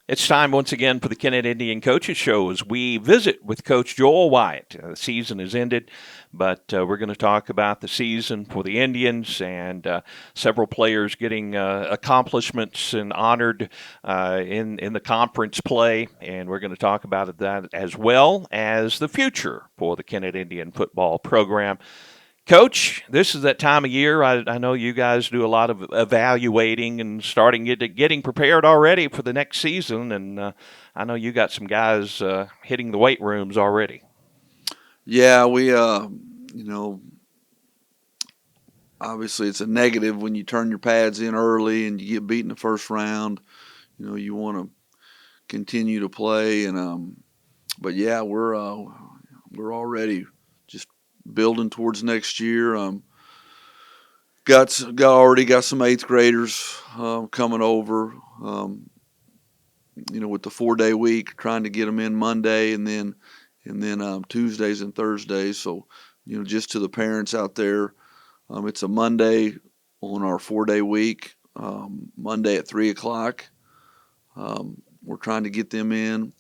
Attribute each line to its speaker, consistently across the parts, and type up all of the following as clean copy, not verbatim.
Speaker 1: It's time once again for the Kennett Indian Coaches Show as we visit with Coach Joel Wyatt. The season has ended, but we're going to talk about the season for the Indians and several players getting accomplishments and honored in the conference play. And we're going to talk about that as well as the future for the Kennett Indian football program. Coach, this is that time of year. I know you guys do a lot of evaluating and starting getting prepared already for the next season, and I know you got some guys hitting the weight rooms already.
Speaker 2: Yeah, obviously it's a negative when you turn your pads in early and you get beat in the first round. You want to continue to play, but yeah, we're already just building towards next year. Already got some eighth graders coming over. With the 4-day week, trying to get them in Monday and then Tuesdays and Thursdays. So, just to the parents out there, it's a Monday on our 4-day week. Monday at 3:00. We're trying to get them in,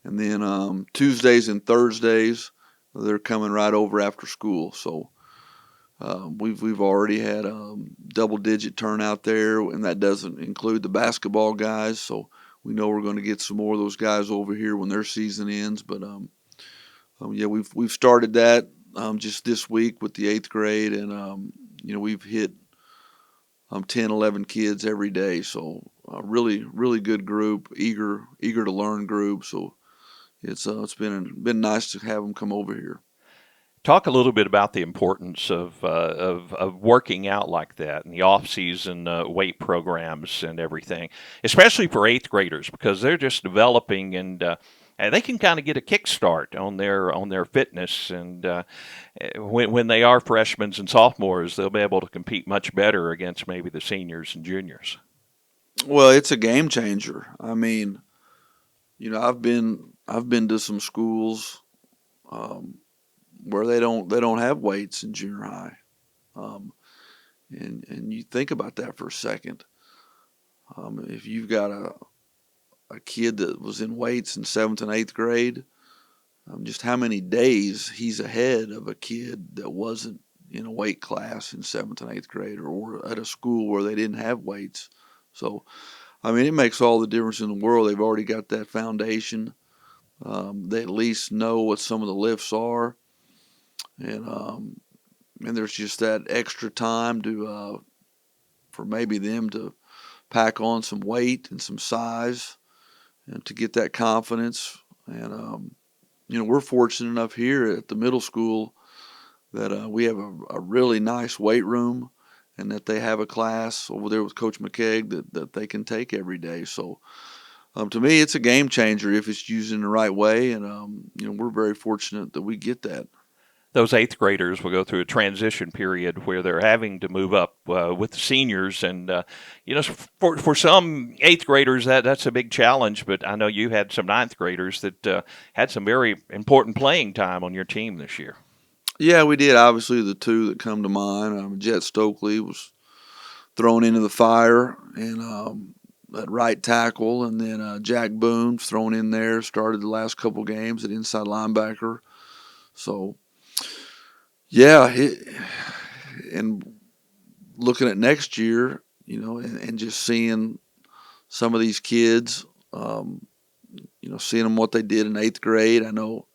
Speaker 2: and then Tuesdays and Thursdays they're coming right over after school. So we've already had double-digit turnout there, and that doesn't include the basketball guys. So we know we're going to get some more of those guys over here when their season ends. But yeah, we've started that just this week with the eighth grade, and we've hit 10, 11 kids every day. So really good group, eager to learn group. So it's been nice to have them come over here.
Speaker 1: Talk a little bit about the importance of working out like that and the off-season weight programs and everything, especially for eighth graders because they're just developing and they can kind of get a kickstart on their fitness. And when they are freshmen and sophomores, they'll be able to compete much better against maybe the seniors and juniors.
Speaker 2: Well, it's a game changer. I mean, I've been to some schools where they don't have weights in junior high, um, and you think about that for a second. If you've got a kid that was in weights in seventh and eighth grade, just how many days he's ahead of a kid that wasn't in a weight class in seventh and eighth grade or at a school where they didn't have weights. So, I mean, it makes all the difference in the world. They've already got that foundation. They at least know what some of the lifts are, and there's just that extra time to for maybe them to pack on some weight and some size and to get that confidence. And we're fortunate enough here at the middle school that we have a really nice weight room, and that they have a class over there with Coach McKeag that they can take every day. So to me, it's a game changer if it's used in the right way, and we're very fortunate that we get that.
Speaker 1: Those eighth graders will go through a transition period where they're having to move up with the seniors, and for some eighth graders that's a big challenge. But I know you had some ninth graders that had some very important playing time on your team this year.
Speaker 2: Yeah, we did. Obviously, the two that come to mind, Jet Stokely was thrown into the fire, and at right tackle, and then Jack Boone thrown in there, started the last couple games at inside linebacker. So yeah, and looking at next year, and just seeing some of these kids, seeing them what they did in eighth grade. I know,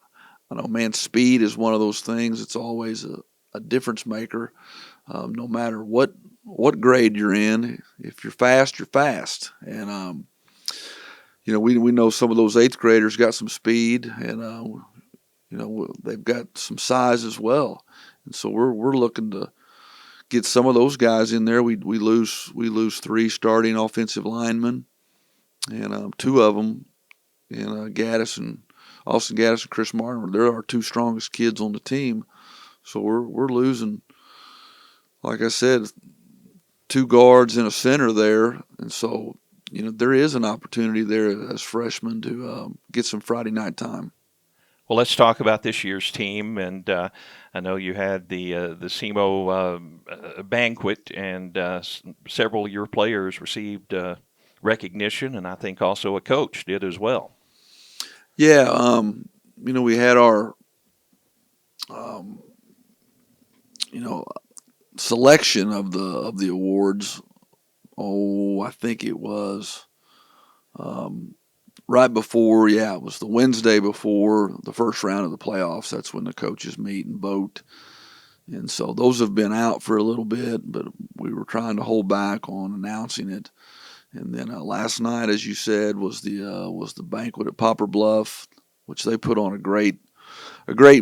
Speaker 2: man, speed is one of those things. It's always a difference maker, no matter what grade you're in. If you're fast, you're fast, and we know some of those eighth graders got some speed, and they've got some size as well, and so we're looking to get some of those guys in there. We lose 3 starting offensive linemen, and 2 of them, Gaddis and Austin Gaddis and Chris Martin. They're our 2 strongest kids on the team, so we're losing, like I said, 2 guards and a center there, and so there is an opportunity there as freshmen to get some Friday night time.
Speaker 1: Well, let's talk about this year's team, and I know you had the SEMO banquet, and several of your players received recognition, and I think also a coach did as well.
Speaker 2: Yeah, we had our, selection of the awards. Oh, I think it was right before. Yeah, it was the Wednesday before the first round of the playoffs. That's when the coaches meet and vote. And so those have been out for a little bit, but we were trying to hold back on announcing it. And then last night, as you said, was the banquet at Poplar Bluff, which they put on a great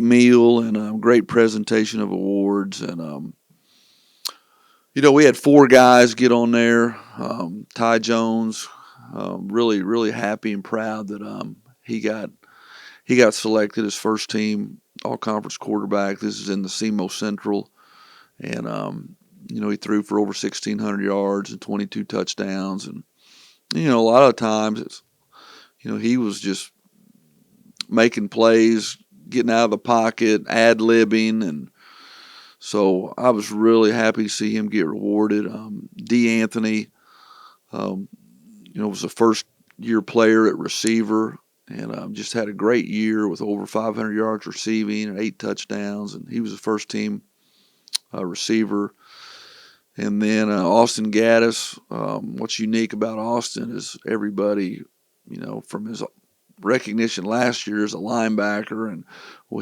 Speaker 2: meal and a great presentation of awards. And we had 4 guys get on there. Ty Jones, really happy and proud that he got selected as first team all conference quarterback. This is in the SEMO Central, and he threw for over 1,600 yards and 22 touchdowns. And a lot of times it's he was just making plays, getting out of the pocket, ad-libbing, and so I was really happy to see him get rewarded. D. Anthony, was a first-year player at receiver, and just had a great year with over 500 yards receiving and 8 touchdowns, and he was a first-team receiver. And then Austin Gaddis, what's unique about Austin is everybody, from his recognition last year as a linebacker, and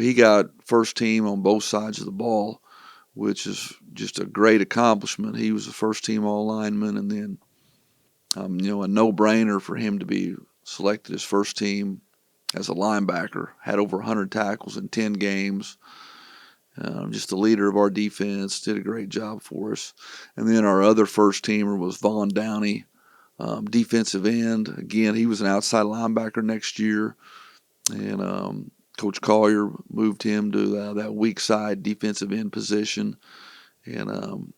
Speaker 2: he got first team on both sides of the ball, which is just a great accomplishment. He was a first team all lineman, and then a no-brainer for him to be selected as first team as a linebacker. Had over 100 tackles in 10 games. Just the leader of our defense, did a great job for us. And then our other first teamer was Vaughn Downey, defensive end. Again, he was an outside linebacker next year, and Coach Collier moved him to that weak side defensive end position, and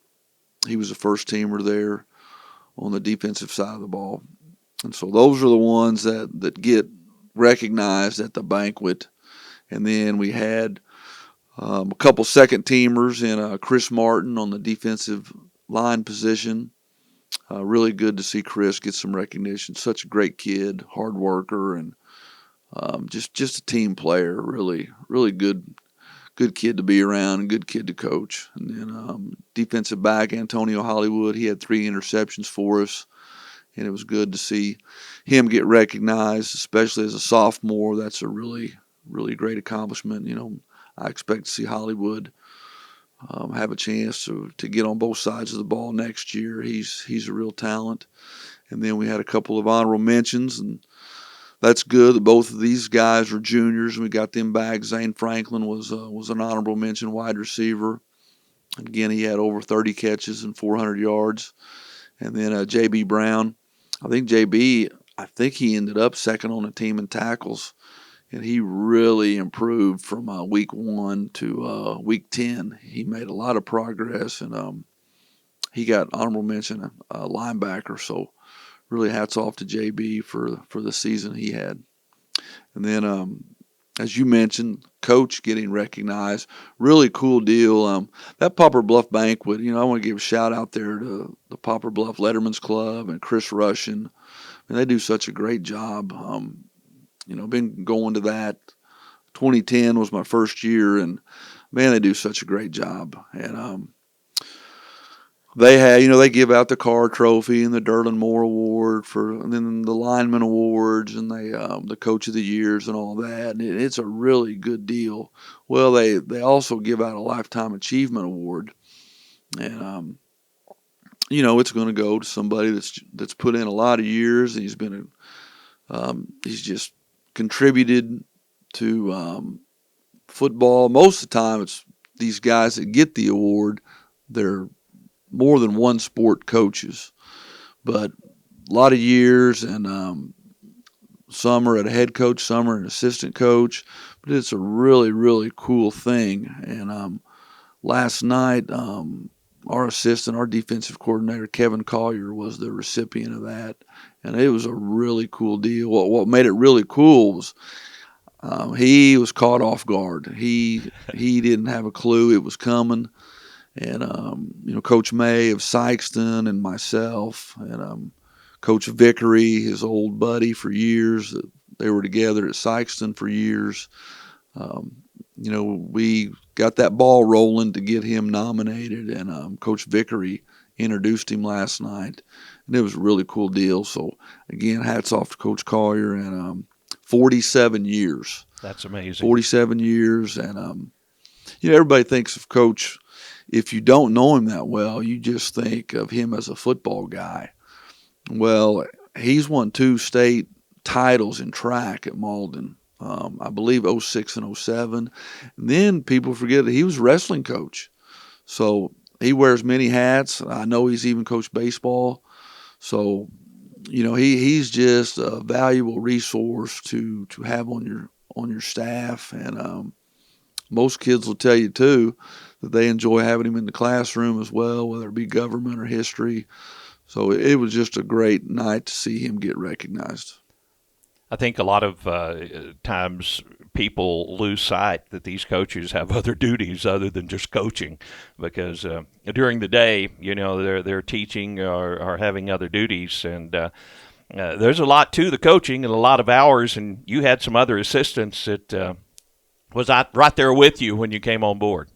Speaker 2: he was a first teamer there on the defensive side of the ball. And so those are the ones that get recognized at the banquet. And then we had a couple second teamers and Chris Martin on the defensive line position. Really good to see Chris get some recognition. Such a great kid, hard worker, and just a team player. Really good kid to be around and good kid to coach. And then defensive back Antonio Hollywood, he had 3 interceptions for us, and it was good to see him get recognized, especially as a sophomore. That's a really great accomplishment. I expect to see Hollywood have a chance to get on both sides of the ball next year. He's a real talent. And then we had a couple of honorable mentions, and that's good that both of these guys are juniors, and we got them back. Zane Franklin was an honorable mention wide receiver. Again, he had over 30 catches and 400 yards. And then J.B. Brown, I think he ended up second on the team in tackles. And he really improved from week 1 to week 10. He made a lot of progress, and he got honorable mention linebacker. So really hats off to JB for the season he had. And then, as you mentioned, coach getting recognized. Really cool deal. That Poplar Bluff banquet, I want to give a shout out there to the Poplar Bluff Letterman's Club and Chris Russian. I mean, they do such a great job. Been going to that. 2010 was my first year, and man, they do such a great job. And they had, they give out the Carr Trophy and the Derlin Moore Award and then the Lineman Awards and the Coach of the Years and all that. And it's a really good deal. Well, they also give out a Lifetime Achievement Award, and it's going to go to somebody that's put in a lot of years. And he's just contributed to football. Most of the time, it's these guys that get the award. They're more than one sport coaches, but a lot of years, and some are at a head coach, some are an assistant coach. But it's a really cool thing. And last night, our defensive coordinator, Kevin Collier, was the recipient of that. And it was a really cool deal. What made it really cool was he was caught off guard. He didn't have a clue it was coming. And, Coach May of Sykeston and myself and Coach Vickery, his old buddy for years. They were together at Sykeston for years. We got that ball rolling to get him nominated, and Coach Vickery introduced him last night, and it was a really cool deal. So, again, hats off to Coach Collier, and 47 years.
Speaker 1: That's amazing.
Speaker 2: 47 years, and everybody thinks of Coach. If you don't know him that well, you just think of him as a football guy. Well, he's won 2 state titles in track at Malden. I believe 06 and 07. And then people forget that he was a wrestling coach. So he wears many hats. I know he's even coached baseball. So, he's just a valuable resource to have on your staff. And most kids will tell you, too, that they enjoy having him in the classroom as well, whether it be government or history. So it was just a great night to see him get recognized.
Speaker 1: I think a lot of times people lose sight that these coaches have other duties other than just coaching, because during the day, they're teaching or having other duties, and there's a lot to the coaching and a lot of hours. And you had some other assistants that was right there with you when you came on board.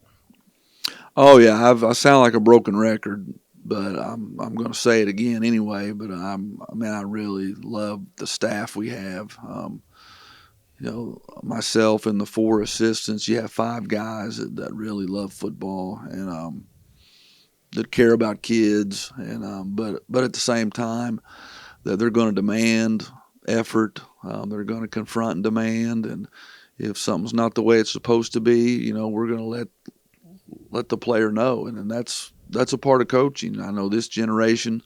Speaker 2: Oh yeah, I sound like a broken record, but I'm going to say it again anyway. But I really love the staff we have. Myself and the 4 assistants. You have 5 guys that really love football and that care about kids. And but at the same time, that they're going to demand effort. They're going to confront and demand. And if something's not the way it's supposed to be, we're going to let the player know. And that's a part of coaching. I know this generation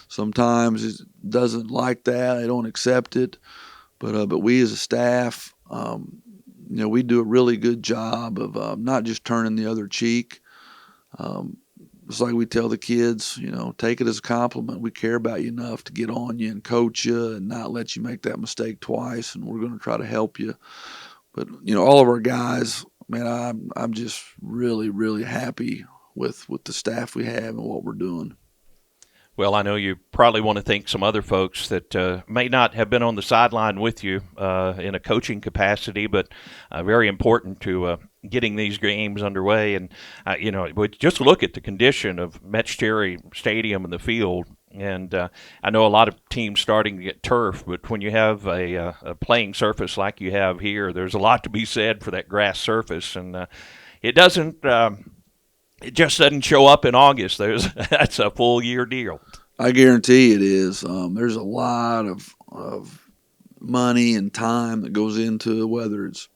Speaker 2: sometimes it doesn't like that. They don't accept it. But we as a staff, we do a really good job of not just turning the other cheek. It's like we tell the kids, take it as a compliment. We care about you enough to get on you and coach you and not let you make that mistake twice, and we're going to try to help you. But, all of our guys, man, I'm just really, really happy with the staff we have and what we're doing.
Speaker 1: Well, I know you probably want to thank some other folks that may not have been on the sideline with you in a coaching capacity, but very important to getting these games underway. And, just look at the condition of Metz Cherry Stadium and the field. And I know a lot of teams starting to get turf, but when you have a playing surface like you have here, there's a lot to be said for that grass surface. And it doesn't it just doesn't show up in August. That's a full year deal.
Speaker 2: I guarantee it is. There's a lot of money and time that goes into it, whether it's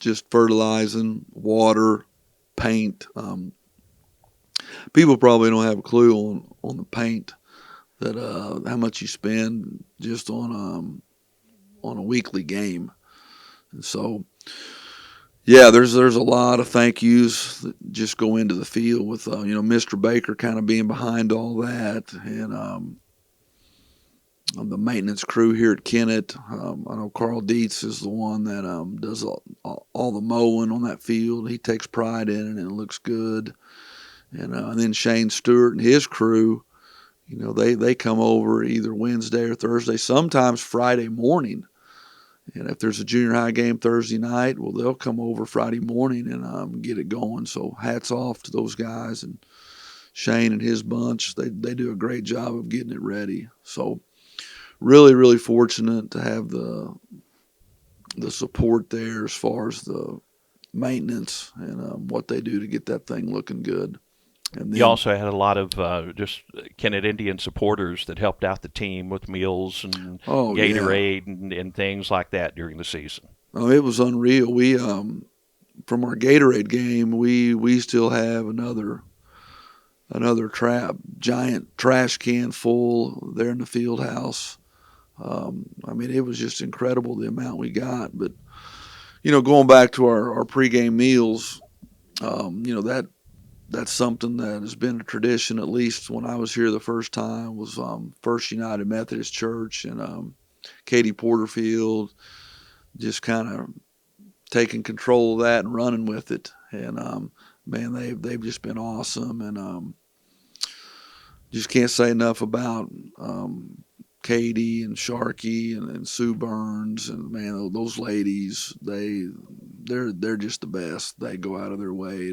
Speaker 2: just fertilizing, water, paint. People probably don't have a clue on the paint, that how much you spend just on a weekly game. And so, yeah, there's a lot of thank yous that just go into the field with Mr. Baker kind of being behind all that, and the maintenance crew here at Kennett. I know Carl Dietz is the one that does all the mowing on that field. He takes pride in it, and it looks good. And then Shane Stewart and his crew, they come over either Wednesday or Thursday, sometimes Friday morning. And if there's a junior high game Thursday night, well, they'll come over Friday morning and get it going. So hats off to those guys, and Shane and his bunch. They do a great job of getting it ready. So really, really fortunate to have the support there as far as the maintenance and what they do to get that thing looking good. And then,
Speaker 1: you also had a lot of just Kennett Indian supporters that helped out the team with meals and Gatorade and things like that during the season.
Speaker 2: Oh, it was unreal. We from our Gatorade game, we still have another giant trash can full there in the field house. It was just incredible the amount we got. But going back to our pregame meals, that's something that has been a tradition, at least when I was here the first time, was First United Methodist Church and Katie Porterfield, just kind of taking control of that and running with it. And, they've just been awesome. And just can't say enough about Katie and Sharky and Sue Burns, and man, those ladies, they're just the best. They go out of their way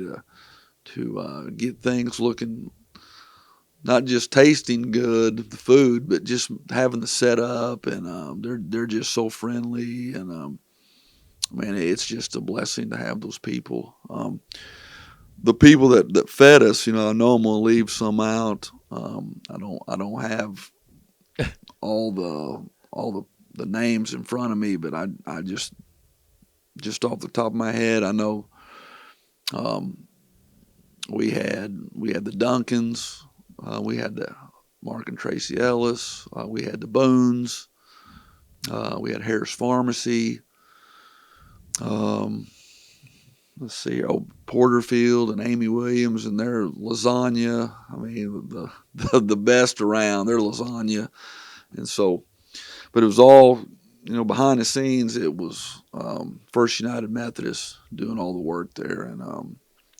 Speaker 2: to get things looking, not just tasting good, the food, but just having the setup, and they're just so friendly, and man, it's just a blessing to have those people. The people that fed us, I know I'm gonna leave some out. I don't have all the names in front of me, but I just off the top of my head, I know we had the Duncans, we had the Mark and Tracy Ellis, we had the Boones, we had Harris Pharmacy. Let's see, Porterfield and Amy Williams and their lasagna. I mean, the best around, their lasagna. And so, but it was all, behind the scenes, it was First United Methodist doing all the work there. And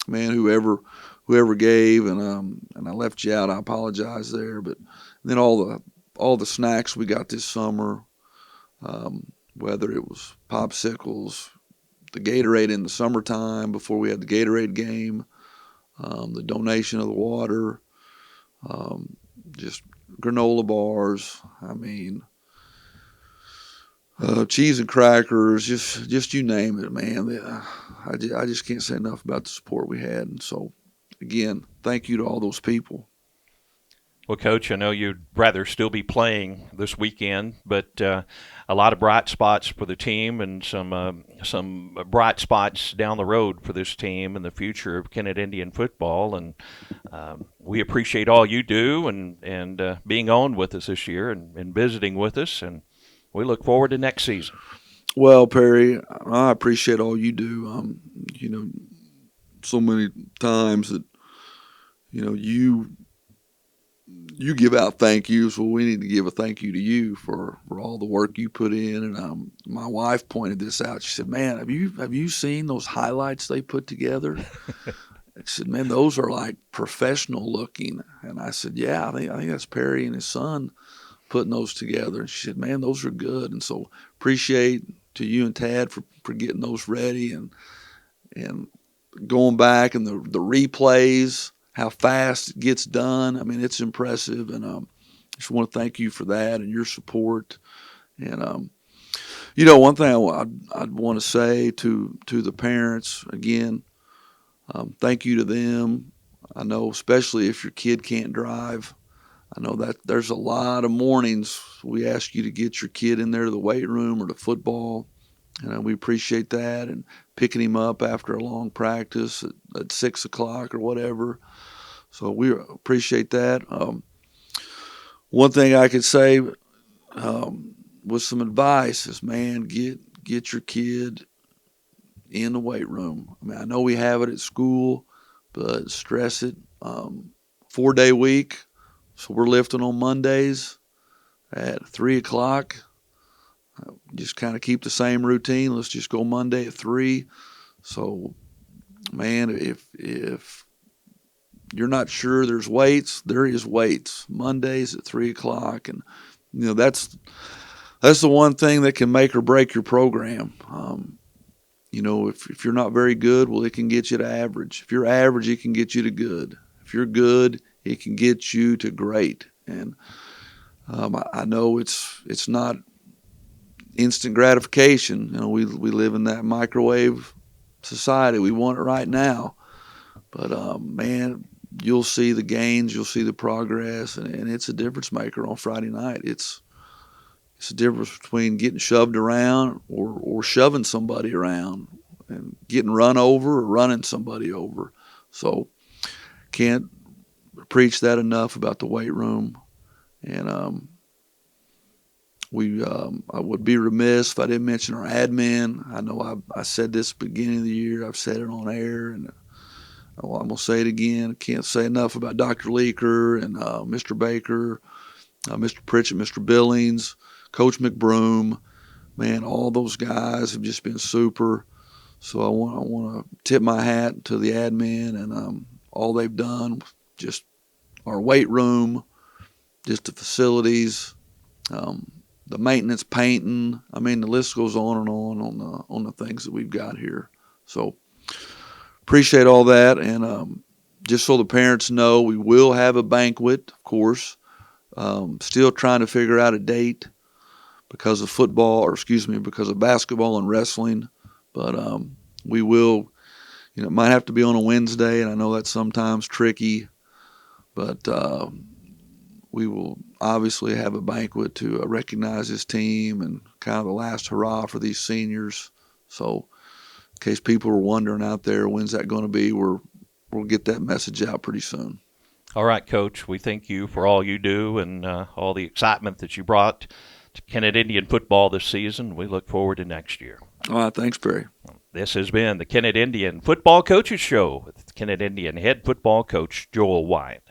Speaker 2: man, whoever gave, and I left you out, I apologize there. But then all the snacks we got this summer, whether it was popsicles, the Gatorade in the summertime before we had the Gatorade game, the donation of the water, just granola bars. I mean, cheese and crackers, just you name it, man. I just can't say enough about the support we had. And so, again, thank you to all those people.
Speaker 1: Well, Coach, I know you'd rather still be playing this weekend, but a lot of bright spots for the team and some bright spots down the road for this team and the future of Kennett Indian football. And we appreciate all you do and being on with us this year and visiting with us. And we look forward to next season.
Speaker 2: Well, Perry, I appreciate all you do. So many times that, you give out thank yous. Well, we need to give a thank you to you for all the work you put in. And my wife pointed this out. She said, "Man, have you seen those highlights they put together?" I said, "Man, those are like professional looking." And I said, "Yeah, I think that's Perry and his son putting those together." And she said, "Man, those are good." And so appreciate to you and Tad for getting those ready and going back and the replays, how fast it gets done. I mean, it's impressive, and just want to thank you for that and your support. And one thing I'd want to say to the parents again, thank you to them. I know, especially if your kid can't drive, I know that there's a lot of mornings we ask you to get your kid in there to the weight room or to football. And we appreciate that, and picking him up after a long practice at 6 o'clock or whatever. So we appreciate that. One thing I could say with some advice is, man, get your kid in the weight room. I mean, I know we have it at school, but stress it. 4-day week, so we're lifting on Mondays at 3 o'clock. Just kind of keep the same routine. Let's just go Monday at 3. So, man, if you're not sure there's weights, there is weights. Mondays at 3 o'clock. And, that's the one thing that can make or break your program. If you're not very good, well, it can get you to average. If you're average, it can get you to good. If you're good, it can get you to great. And I know it's not instant gratification. We live in that microwave society. We want it right now. But, man, you'll see the gains, you'll see the progress, and it's a difference maker on Friday night. It's a difference between getting shoved around or shoving somebody around and getting run over or running somebody over. So can't preach that enough about the weight room. And I would be remiss if I didn't mention our admin. I know I said this at the beginning of the year. I've said it on air, and I'm going to say it again. I can't say enough about Dr. Leaker and Mr. Baker, Mr. Pritchett, Mr. Billings, Coach McBroom. Man, all those guys have just been super. So I want to tip my hat to the admin and all they've done. Just our weight room, just the facilities, the maintenance, painting. I mean, the list goes on and on the things that we've got here. So appreciate all that, and just so the parents know, we will have a banquet, of course. Still trying to figure out a date because of because of basketball and wrestling. But we will, it might have to be on a Wednesday, and I know that's sometimes tricky. But we will obviously have a banquet to recognize this team and kind of the last hurrah for these seniors. So in case people are wondering out there, when's that going to be, we'll get that message out pretty soon.
Speaker 1: All right, Coach, we thank you for all you do and all the excitement that you brought to Kennett Indian football this season. We look forward to next year.
Speaker 2: All right, thanks, Barry.
Speaker 1: This has been the Kennett Indian Football Coaches Show with Kennett Indian head football coach Joel Wyatt.